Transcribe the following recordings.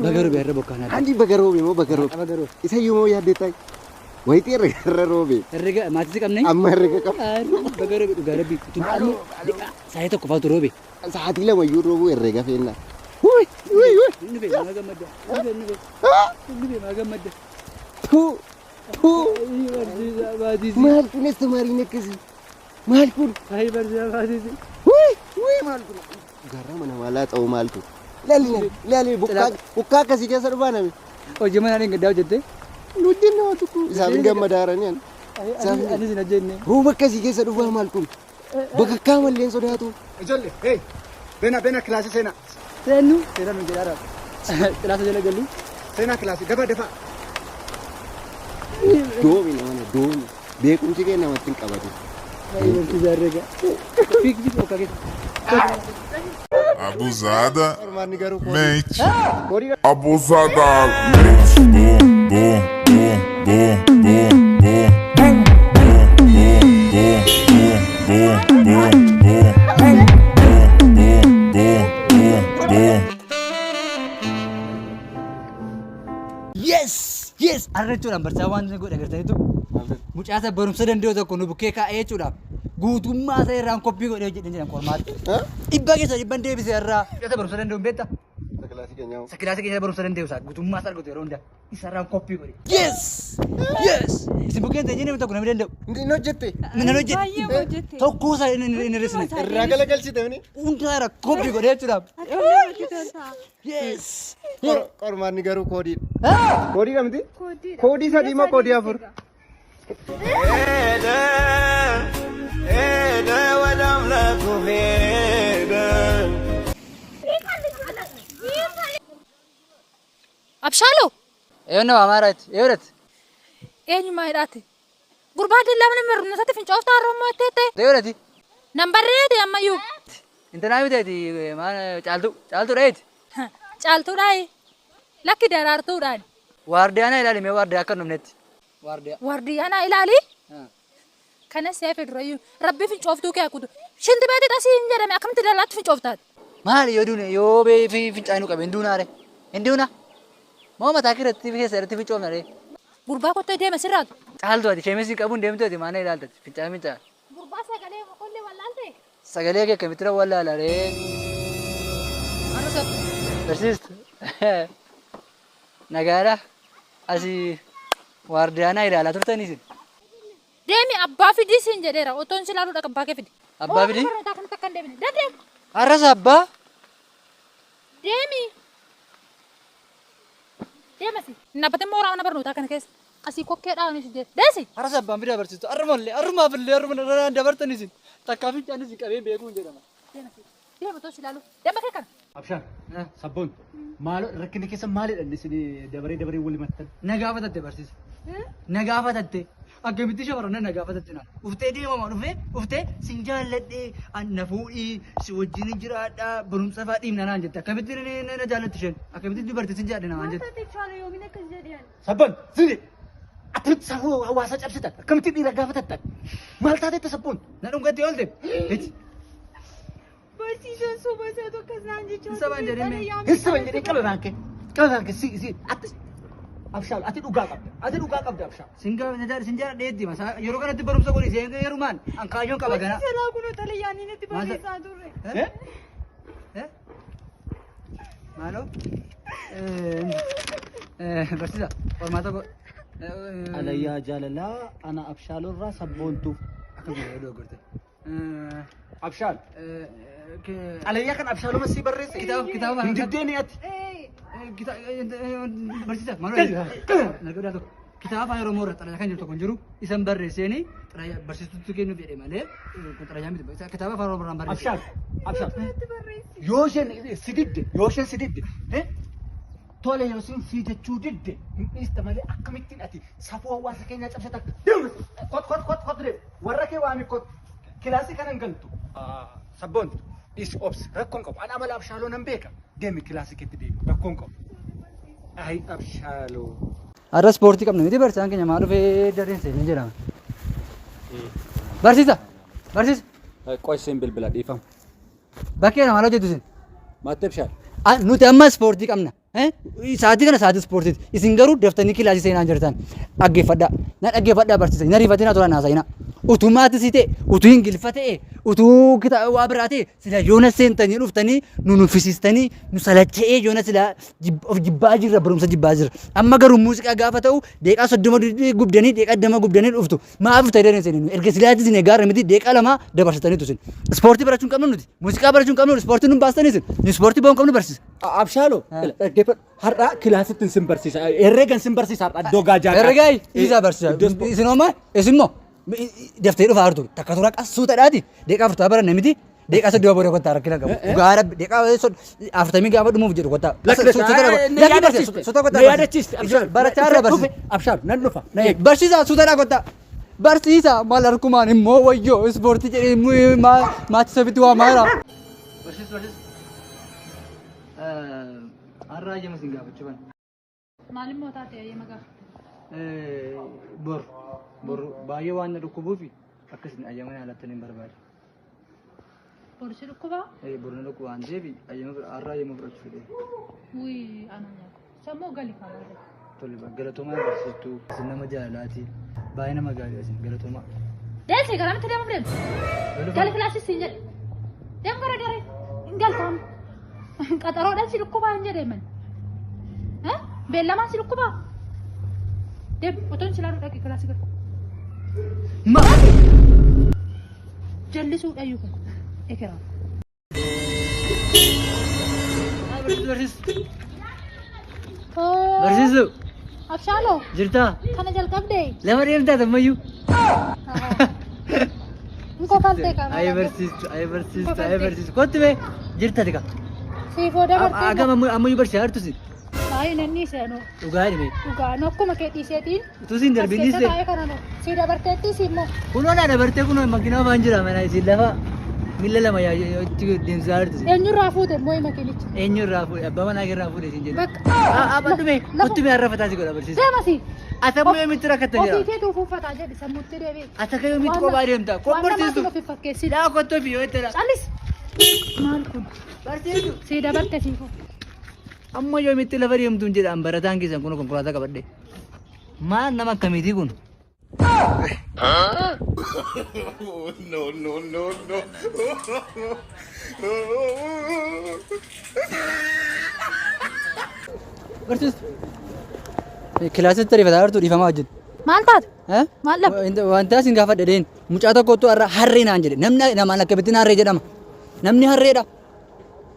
Bagaroo beerra bokkaana. Handi bagaroo moo bagaroo. Bagaroo. Isa yomoo yaaddeetaa. Wayitii herrega roobe. Herrega maatii qabnee. Amma herrega qaba. Bagaroo dhugaa rabbi. Tuqaani. Saayii tokko faatu roobe. Sa'aatii lama iyyuu roobuu herrega feennaa. Inni bee maa gammadda. Inni bee maa gammadda. Maal kunis tumaariin akkasii. Maal kun? Saayii barsiisaa baatisi. Maal kun? Garaa mana maalaa ta'u maaltu? Ilaali bukkaa akkasii keessa dhufaa nami. Hojii manaa ni gaddaa hojjettee? Nuti nama tokko. Isaan gammadaaranii ani. Anis hin ajjenne. Rooba akkasii keessa dhufaa maal kun? Bakakkaa malleen sodaatu. Ijoollee, hey, beena kilaasii seenaa. Seennu? Seenaa nu jedhaara. Kilaasa jala gallu? Seenaa kilaasii, dafa. Doomi nama doomi. Beekumsi kee namatti hin qabatu. Barsiisaa herrega. Fiigdi bokkaa keessa. Abusada Ormaanni garuu mente. koodii Abusada mente. Boom, boom, boom, boom, boom, boom. Yes! Arra jechuudhaan barsiisaa waan godhe agartaniitu mucaasa barumsa danda'u tokko nu bukkee kaa'ee jechuudhaan guutummaa isaa irraan koppii godhee hojjedhan jedhan qormaatti. Dhibba keessa dhibban deebisee irraa mucaasa barumsa danda'u hin beektaa? Kilaasii keenya barumsa danda'u isaa guutummaa isaa argatu yeroo hundaa isa irraan koppii godhe. Yes! Isin bukkeen ta'e namni tokko namni danda'u. Inni hojjette. Nan hojjette. Tokkoo isaa inni risne. Irraa galagalchite mini. Hundaa irraa koppii godhee jechuudhaan. Yes! Qormaanni garuu koodiidha. Koodiidha miti? Koodii sadii moo koodii afur? Abshaaloo. Eeyyannoo amaaraati. Eeyyadhati. Eenyummaa hidhaate. Gurbaa dallaa mana mirnasatti fincooftaa harrammoo etteettee. Eeyyadhati. Nambarreeti ammayyuu. Intanaa biteeti caaltuu dheeti. Caaltuudhaayi. Lakki daraartuudhaan. Waardiyaanaa ilaalimee waardiyaa akka hin dhumnetti. Waardiyaa. Waardiyaanaa ilaali. Kanas seefe durayyuu rabbi fincooftuu kee akutu. Shinti beeti dhasii hin jedhame akkamitti dallaatti fincooftaati. Maali yoo duune yoo bee fincaanii qabe hin duunaare. Hin duuna. Moo mataa kiratti keessa irratti fincoofnare. Gurbaa kottee deema sirraatu. Caaltuu ati sheemesii qabuun deemtu ati maana ilaaltati fincaa. Gurbaa sagalee qollee wallaalte. Sagalee kee akkamitti wallaalaree. Arrasa. Barsiistu. Nagaadha. Asii waardiyaanaa ilaalaa turtanii isin. Deemi abbaa fidii siin jedheera. Otoon si laaluu dhaqqabbaa kee fidi. Abbaa fidii? Barnootaa kan takka hin deebine. Daddeem. Arrasa abbaa. Deemi. Deemasi. Nabbateen mooraa mana barnootaa kana keessa. Asii kokkee dhaabanii si jedhe. Deesi. Arrasa abbaan fidaa barsiistu. Arrumaa dabartanii isin. Takkaa fincaan isin qabee beekuun jedhama. Deemasi. Deema otoon si laaluu. Deema kee kana. Abshaan, sabboon, maal rakkinni keessa maalidha isin dabaree wal himattan? Na gaafatatte barsiisa. Na gaafatatte. Akkamitti shamarran na gaafatatte naan. Uftee deemamaa dhufee uftee sin jaalladhee na fuudhii si wajjin jiraadhaa barumsa fa'aa dhiibna naan jette. Akkamitti na jaallatti isheen? Akkamitti dubartii sin jaadhe namaan jette? Sabboon, zini! Atitti safuu hawaasa cabsitan. Akkamitti dhiira gaafatattan? Maal taateetta sabboon? Na dhungattee oolte. Barsiisaan soba isaa tokko isaan jechuudha. Sabaan jedhame. Hissaban jedhee qababaanke si Abshaal ati dhugaa qabda Abshaal. Sin jaalladhee deema. Yeroo kanatti barumsa godhi seen yerumaan ankaayyoon qaba gana. Salaa kun xalayaanii natti barreessaa turre. Maaloo? Barsiisa. Qormaata godhe. Alayyaa jaalalaa ana Abshaalurraa sabboontuuf. Akka guyyaa dogoggorte. Abshaal. Alayyaa kan Abshaaluma si barreesse. Kitaaba. Hindiddeeni ati. Barsiisa. Maaloo? Kitaaba afaan Oromoo irratti xalayaa kan jiru tokko hin jiru. Isan barreesseenii barsiistutti kennuuf jedhee malee xalayaa miti. Kitaaba afaan Oromoo irraan barreesse. Abshaal. Yoo isheen si didde. Tole yoo isin si jechuu didde hin dhiista malee akkamittiin ati safuu hawaasa keenyaa cabsata. Kot warra kee waami kot kilaasii kana hin galtu. Sabboon dhiisi obsi rakkoon qabu. Ana amala Abshaaloo nan beeka. Deemi kilaasii keetti deemi rakkoon qabu. Ayi Abshaaloo. Har'a ispoortii qabna miti barsiisaan keenya maal dhufee dareensa hin jedhama. Barsiisa. Qoy isin bilbila dhiifamu. Bakkee maal hojjetu isin? Maatte Abshaal. Nuti amma ispoortii qabna. Sa'aatii kana sa'aatii ispoortiiti. Isin garuu daftanii kilaasii seenaa jirtan. Dhaggeeffadhaa. Na dhaggeeffadhaa barsiisa. Na rifatina turan haasa'ina. Utuu maatis ta'e, utuu Ingiliffa ta'e, utuu waa biraa ta'e, sila yoona seentanii dhuftanii nu nuffisiistanii nu salacha'ee yoona sila of jibbaa jirra barumsa jibbaa jirra. Amma garuu muuziqaa gaafa ta'u deeqaa 30 gubdanii deeqaa 20 gubdanii dhuftu. Maaf ta'e danii seeninu. Erga silaatis hin eegaarra miti deeqaa lama dabarsatanii tusin. Ispoortii barachuun qabnu nuti. Muuziqaa barachuun qabnu ispoortii nun baastanii sin. Ispoortii bahuun qabnu barsiisa. Abshaaloo har'a kilaasittiin sin barsiisa. Herreegan sin barsiisa har'a iddoo gaajaa. Herreegaa isaa barsiisa. Isin homaa isin moo daftee dhufaa jirtu takka tura qassuu ta'aati deeqaa 40 baranne miti deeqaa 30 booda kottaa rakkina qabu. Gaara deeqaa 40 gaafa dhumuuf jedhu kottaa. Barachaa irra barsiisa. Abshaal nan dhufa. Barsiisa suuta kottaa. Barsiisa maal harkumaan immoo wayyoo ispoortii jedhee maatii safitti waa maara. Barsiisa. Har'aa ijama sin gaafachuu ban. Maalimmoo taate ayyama gaafa. Bor baay'ee waan na dhukkubuuf akkasiin ayyaman haalattanii barbaade. Borsi dhukkubaa? Bor na dhukkuba waan ta'eef har'aa ayyama fudhachuu fedhe. Wii ananya. Sammuu gali kabaade. Tole galatoomaa barsiistuu isin nama jaalalaati. Baay'ee nama gaarii isin galatoomaa. Deemsi garamitti deemuuf deemsi? Gali kilaasis siin jedhe. Deemu gara daree. Hin galtaam. Qaxaroodhaan si dhukkubaa hin jedheeman. Beellamaan si dhukkubaa? Deemu otoon silaa dhaqee kilaasii gala. Jallisuu dhayyuu kun. Ekeraa. Barsiistuu. Abshaaloo. Jirtaa? Kana jalqabdee. Lama deemtaa tammayyuu. Nkoo faltee qaba. Ayee barsiistu. Kottu mee jirta tika. Siifoo dabartee. Agam ammayyuu barsiisaa jirtusi. Baay'ee nanni seenuu. Dhugaa dhibee. Dhugaa akkuma kee dhiiseetiin. Tusiin darbiinis ta'e. Baay'ee kana si dabarteettis immoo. Kunoo na dabartee kunoo makiinaa waan jira mana isin lafa miila lama itti deemsisaa jirtusi. Eenyurraa fuute immoo makiinicha. Eenyurraa fuudhe abbaa manaa irraa fuudhe isin jedhu. Bakka. Abba dhume kottu mee har'a fataa si godha barsiisa. Deemasi. Ata ammoo yoomitti rakkata jira. Ofii keetuu uffataa jedhi sammuutti deebi'e. Ata kan yoomitti kophaa deemta. Kun barsiistu. Waan ofi fakkeessi. Dhaa kottoo fi yoo itti Callis. Maal kun? barsiistu. Si dabarte siifoo. Amma yoomitti lafa deemtuun jedhaan barataan keessan kun konkolaataa qabadhe. Maal nama akkamiitii kun? Barsiistu. Kilaasitti rifataa jirtu dhiifamaa wajjin. Maal taate? Maal lafa? Wanti asin gaafa dhedheen mucaa tokkottu har'a harree naan jedhe. Namni namaan akkamittiin harree jedhama? Namni harreedha.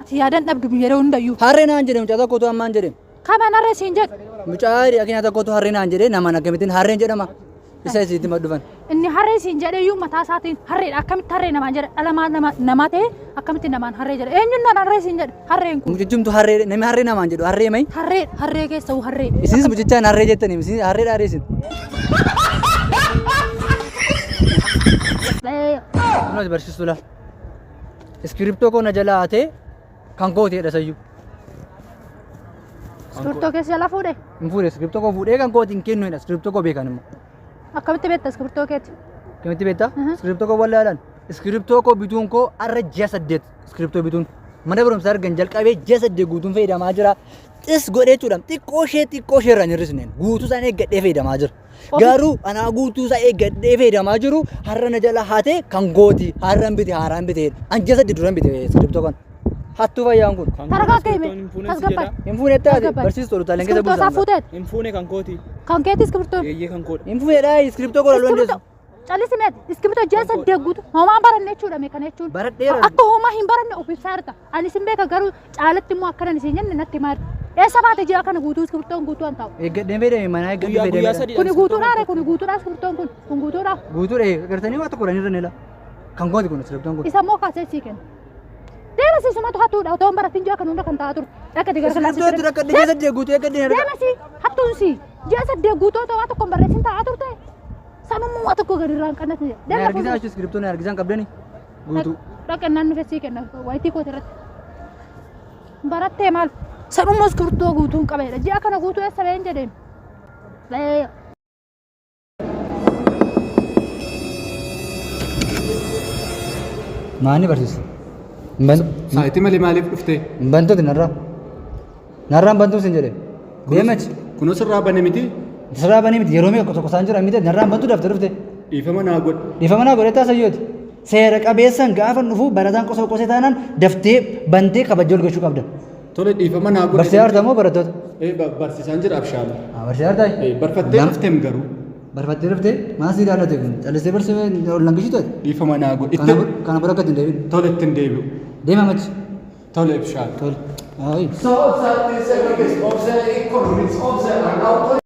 Ati yaadan dhabdu yeroo hundayyuu. Harree naan jedhe mucaa tokkottu ammaan jedhe. Kaban harree siin jedhu. Mucaa dhiyaa tokkottu harree naan jedhe namaan akkamittiin harreen jedhama? Isa isiitti maddufan. Inni harree siin jedheyyuu mataa isaatiin harreedha. Akkamitti harree namaan jedhe dhalamaa namaa ta'e akkamitti namaan harree jedhe. Eenyuun naan harree siin jedhe harreen kun. Mucichumtu harree namni harree namaan jedhu harree mayi? Harree keessa harree. Isinis mucichaan harree jettanii isin harree dhaaree isin. Kunuuti barsiistuu laal. Iskiriptoo koo na jalaa haatee kan kooti jedha sayyuu. Iskiriptoo keessa jala fuudhe. Hin fuudhe iskiriptoo koo fuudhee kan kooti hin kennu jedha iskiriptoo koo beekan immoo. Akkamitti beekta iskiriptoo keeti? Akkamitti beektaa? Iskiriptoo koo wallaalaan. Iskiriptoo koo bituun koo har'a ji'a 8 iskiriptoo bituun. Mana barumsaa argan jalqabee ji'a 8 guutuun fayyadamaa jira. Xis godhee jechuudha. Xiqqoo ishee irraa hin hir'isneen guutuu isaan eeggadhee fayyadamaa jira. Garuu anaa guutuu isaa eeggadhee fayyadamaa jiru har'a na jala haatee kan gooti har'aan bite haaraan bite an ji'a 8 duraan bite iskiriptoo kan. Hattuu fayyaan kun. Taragaa keeme tasgabbaa. Hin fuune taate barsiistuu dhutaaleen keessa Iskiriptoo isaa fuuteet. Hin fuune kan kooti. Kan keeti iskiriptoo. Eeyyee kan koodha. hin fuudhedhaa iskiriptoo koo loluu dandeessu. Callisi meeti iskiriptoo ji'a 8 guutu homaa baranne jechuudha mee kana jechuun. Baradheera. Akka homaa hin baranne of ibsaa jirta. Ani isin beeka garuu caalatti immoo akkanan isin jenne natti maali. Eessa baate ji'a kana guutuu iskiriptoon guutuu an ta'u. Eeggadheen fayyadame manaa eeggadhee fayyadame. Kuni guutuudhaa kuni guutuudhaa iskiriptoon kun guutuudhaa. Guutuudha gartanii waa tokko irra nila. Kan kooti kun iskiriptoon kun. Isa immoo kaasee sii kenna. Deemasi sumatu hattuudha otoo hin baratin ji'a kana hunda kan ta'aa ture. Dhaqqati gara kilaasii. Iskiriptoo rakka ji'a 8 guutuu eeggadheen arga. Deemasi hattuunsi ji'a 8 guutuu otoo waa tokko hin barreessin ta'aa turte. Sanummoo waa tokko gadi irraa hin qannatu. Na argisaa jechuun iskiriptoo na argisaan qabdani guutuu. Dhaqqannaan nufe sii kenna wayitii kooti irratti. Barattee maal? Sanummoo iskiriptoo guutuun qabeedha. Ji'a kana guutuu eessa ba'een jedheen. Maani barsiisa? Saayitii malee maaliif dhuftee? Bantooti narraa. Narraan bantuu sin jedhe. Deemachi. Kunuun sirraa banee miti. Sirraa banii miti yeroo meeqa tokko isaan jira miti narraan bantuu dafte dhufte. Dhiifama naa godhe. Dhiifama naa godhe taasayyooti. Seera qabeessan gaafa dhufu barataan qosoo qosee taanaan daftee bantee kabajjoo argachuu qabda. Tole dhiifama naa godhe. Barsiisaa harta moo barattoota? Barsiisaan jira abshaala. Barsiisaa harta? Barfattee dhufteem garuu. Barfattee dhufte maasii ilaallate kun callisee barsiisee langishitu ati. Dhiifama naa godhe. Kana bira akka ittiin deebiin. Tole ittiin deebi'u. Deema machi. Tole abshaala. Tole. So, observe this, observe economics, observe